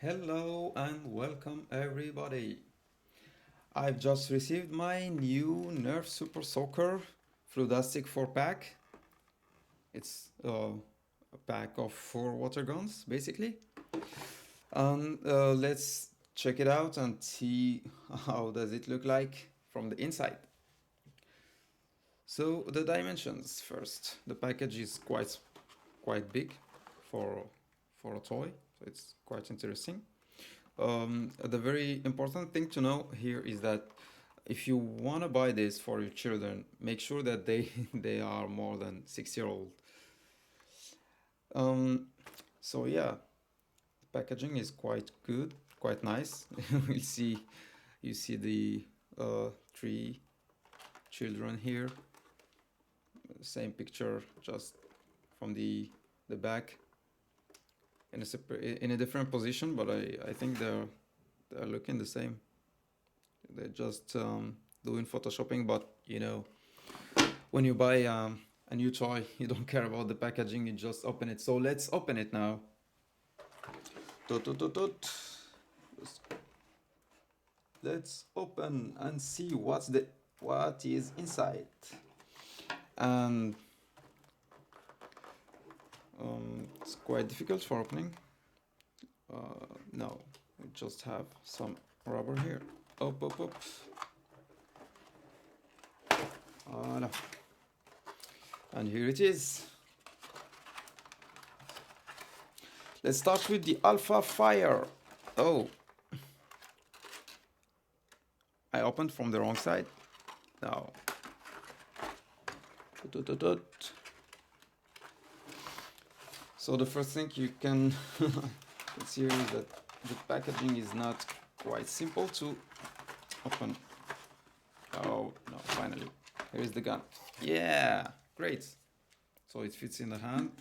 Hello and welcome everybody. I've just received my new Nerf Super Soaker Floodastic 4-pack. It's a pack of 4 water guns basically. And let's check it out and see how does it look like from the inside. So the dimensions first. The package is quite big for a toy, so it's quite interesting. The very important thing to know here is that if you want to buy this for your children, make sure that they are more than 6 years old. So yeah, the packaging is quite good, quite nice. You see the 3 children here. Same picture, just from the back. In a different position, but I think they're looking the same. They're just doing photoshopping, but you know, when you buy a new toy, you don't care about the packaging, you just open it. So let's open it now. Let's open and see what is inside. And it's quite difficult for opening. No, we just have some rubber here. Up. Voila. And here it is. Let's start with the AlphaFire. Oh, I opened from the wrong side. Now. So the first thing you can see is that the packaging is not quite simple to open. Oh no, finally, here is the gun. Yeah, great. So it fits in the hand.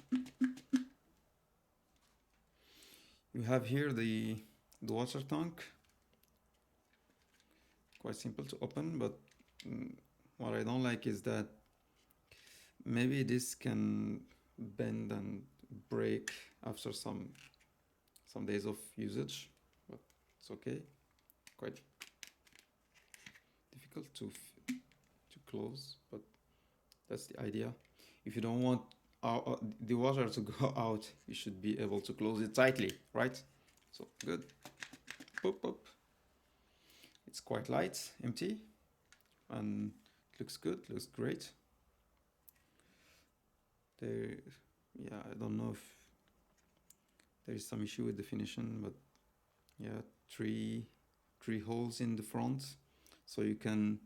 You have here the water tank. Quite simple to open, but what I don't like is that maybe this can bend and break after some days of usage, but it's okay. Quite difficult to close, but that's the idea. If you don't want the water to go out, you should be able to close it tightly, right? So good. Boop. It's quite light, empty, and it looks good, looks great. Yeah, I don't know if there is some issue with the definition, but yeah, three holes in the front, so you can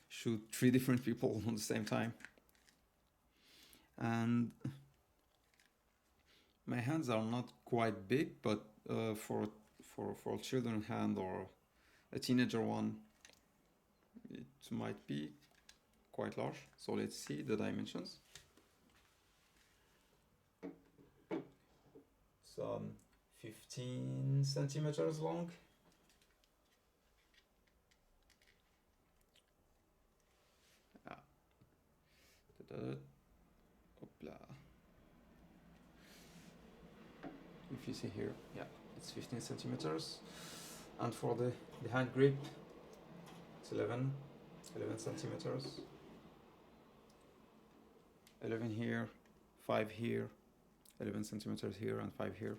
shoot 3 different people on the same time. And my hands are not quite big, but for a children hand or a teenager one, it might be quite large. So let's see the dimensions. Some 15 centimeters long. If you see here, yeah, it's 15 centimeters. And for the hand grip, it's 11 centimeters. 11 here, 5 here, 11 centimeters here, and 5 here.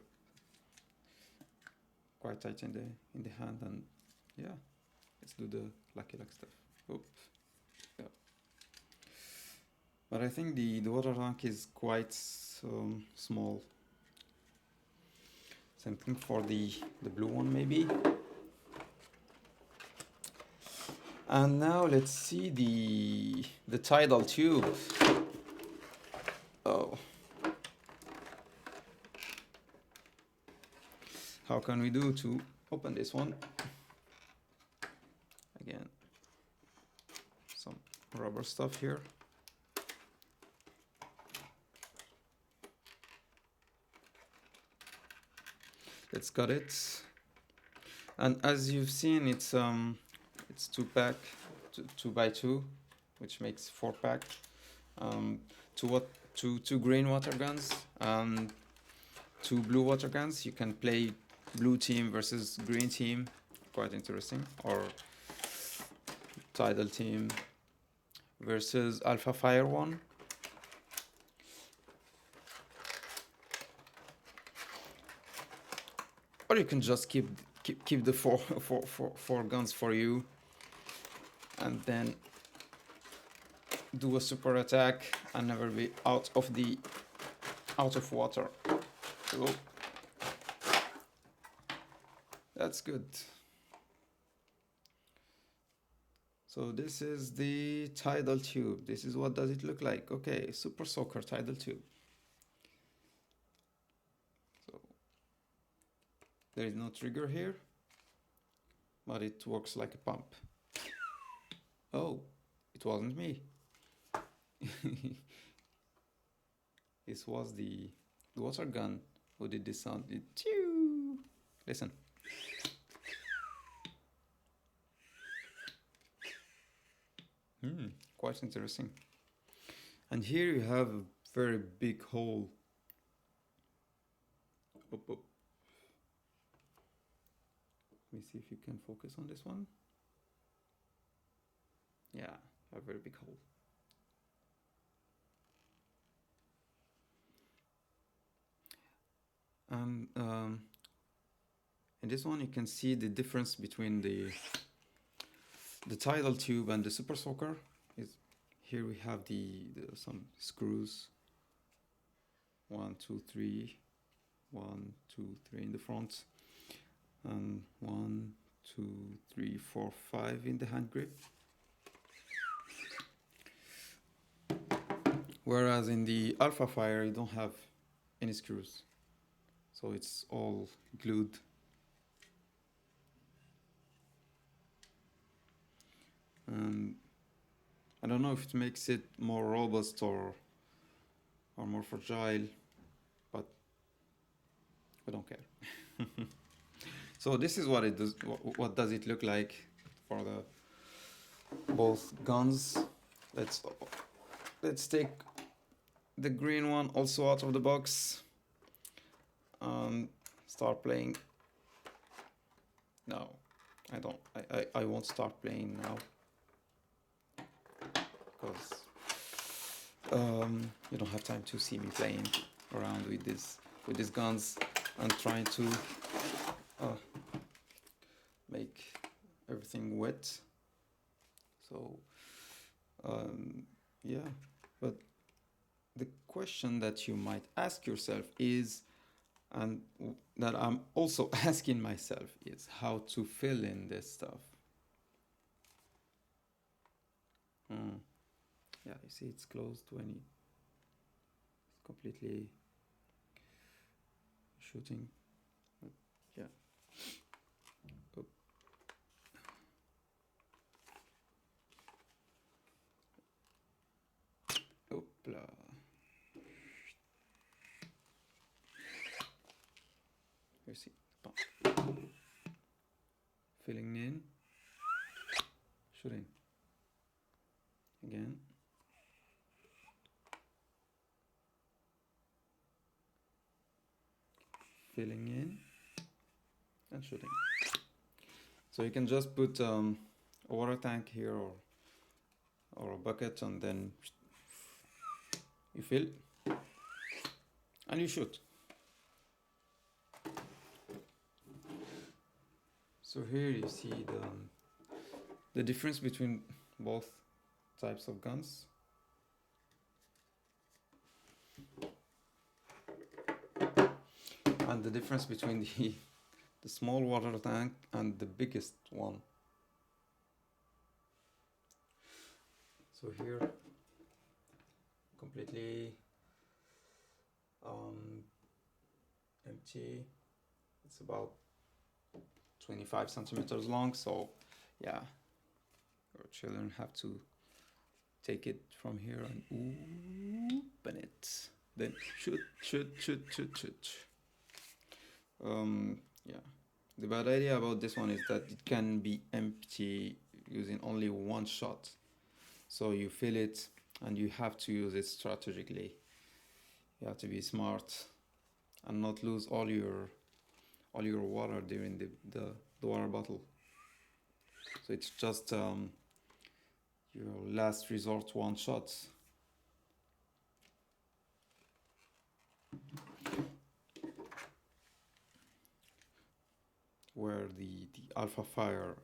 Quite tight in the hand, and yeah, let's do the lucky luck stuff. Oops. Yeah. But I think the water tank is quite small. Same thing for the blue one maybe. And now let's see the Tidal Tube. Oh. How can we do to open this one? Again, some rubber stuff here. Let's cut it. And as you've seen, it's 2-pack, 2x2, which makes 4-pack. 2 green water guns and 2 blue water guns. You can play blue team versus green team, quite interesting. Or Tidal team versus AlphaFire one. Or you can just keep the four guns for you, and then do a super attack and never be out of water. So that's good. So this is the Tidal Tube. This is what does it look like. Okay, Super Soaker Tidal Tube. So there is no trigger here, but it works like a pump. Oh, it wasn't me. This was the water gun who did this sound. Listen. Quite interesting. And here you have a very big hole. Up. Let me see if you can focus on this one. Yeah, a very big hole. And in this one you can see the difference between the Tidal Tube and the Super Soaker. Here we have some screws. 1, 2, 3. 1, 2, 3 in the front. And 1, 2, 3, 4, 5 in the hand grip. Whereas in the AlphaFire you don't have any screws. So it's all glued. I don't know if it makes it more robust or more fragile, but I don't care. So this is what it does. What does it look like for both guns? Let's take the green one also out of the box. Start playing. No, I don't. I won't start playing now. Because you don't have time to see me playing around with these guns and trying to make everything wet. So yeah, but the question that you might ask yourself is, and that I'm also asking myself, is how to fill in this stuff. Yeah, you see it's closed when it's completely shooting. But yeah. Oh. Opla. You see, filling in, shooting again. Filling in and shooting. So you can just put a water tank here or a bucket, and then you fill and you shoot. So here you see the difference between both types of guns. And the difference between the small water tank and the biggest one. So here, completely empty. It's about 25 centimeters long. So yeah, your children have to take it from here and open it. Then shoot. Yeah, the bad idea about this one is that it can be empty using only one shot. So you fill it and you have to use it strategically. You have to be smart and not lose all your all your water during the water bottle. So it's just your last resort one shot. Where the AlphaFire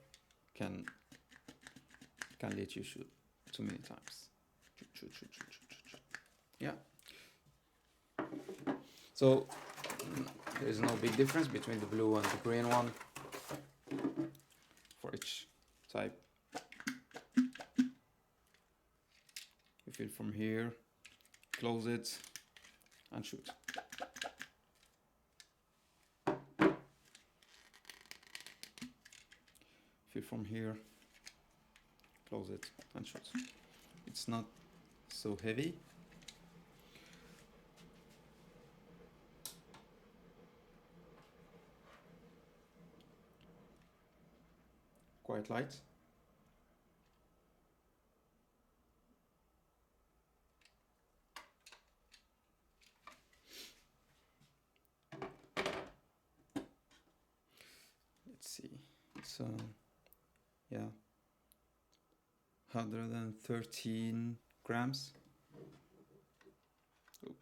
can let you shoot too many times. Yeah. So there is no big difference between the blue and the green one for each type. You fill from here, close it, and shoot. Fill from here, close it, and shoot. It's not so heavy. Quite light. Let's see. It's yeah, 113 grams. Oop.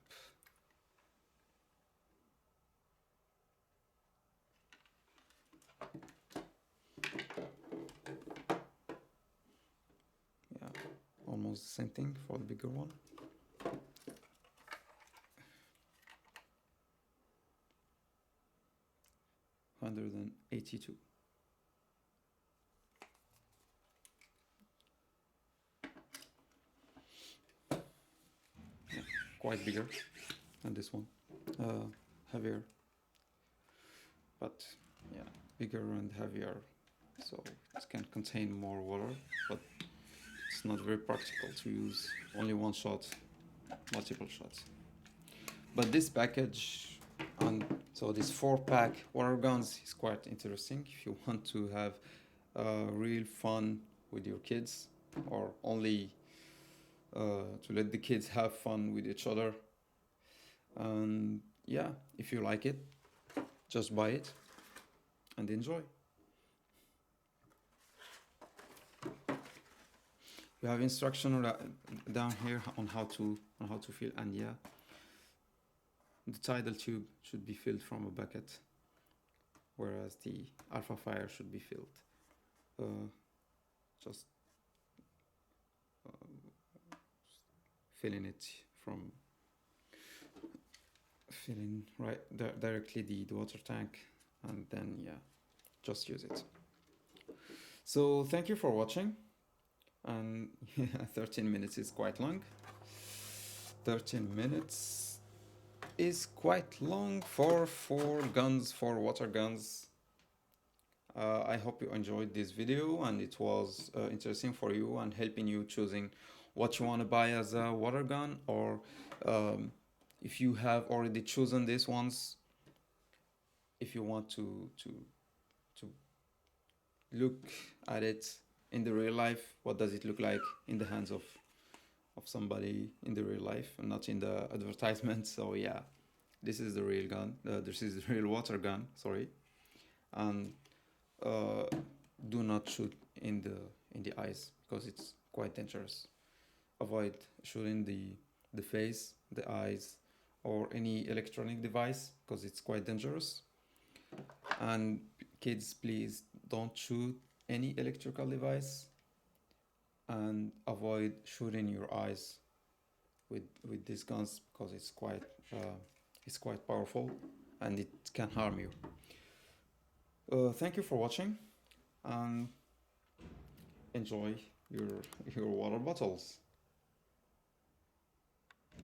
Yeah, almost the same thing for the bigger one. $182. Quite bigger than this one, heavier, but yeah, bigger and heavier, so it can contain more water, but it's not very practical to use only one shot, multiple shots. But this package, and so this 4-pack water guns is quite interesting if you want to have real fun with your kids, or only to let the kids have fun with each other. And yeah, if you like it, just buy it and enjoy. You have instruction down here on how to fill, and yeah, the Tidal Tube should be filled from a bucket, whereas the AlphaFire should be filled just filling right directly the water tank, and then yeah, just use it. So thank you for watching, and yeah, 13 minutes is quite long. 13 minutes is quite long for 4 water guns. I hope you enjoyed this video and it was interesting for you and helping you choosing what you want to buy as a water gun, or if you have already chosen these ones, if you want to look at it in the real life, what does it look like in the hands of somebody in the real life and not in the advertisement. So yeah, this is the real gun, this is the real water gun, sorry. And do not shoot in the eyes, because it's quite dangerous. Avoid shooting the face, the eyes, or any electronic device, because it's quite dangerous. And kids, please don't shoot any electrical device, and avoid shooting your eyes with these guns, because it's quite powerful and it can harm you. Thank you for watching, and enjoy your water bottles.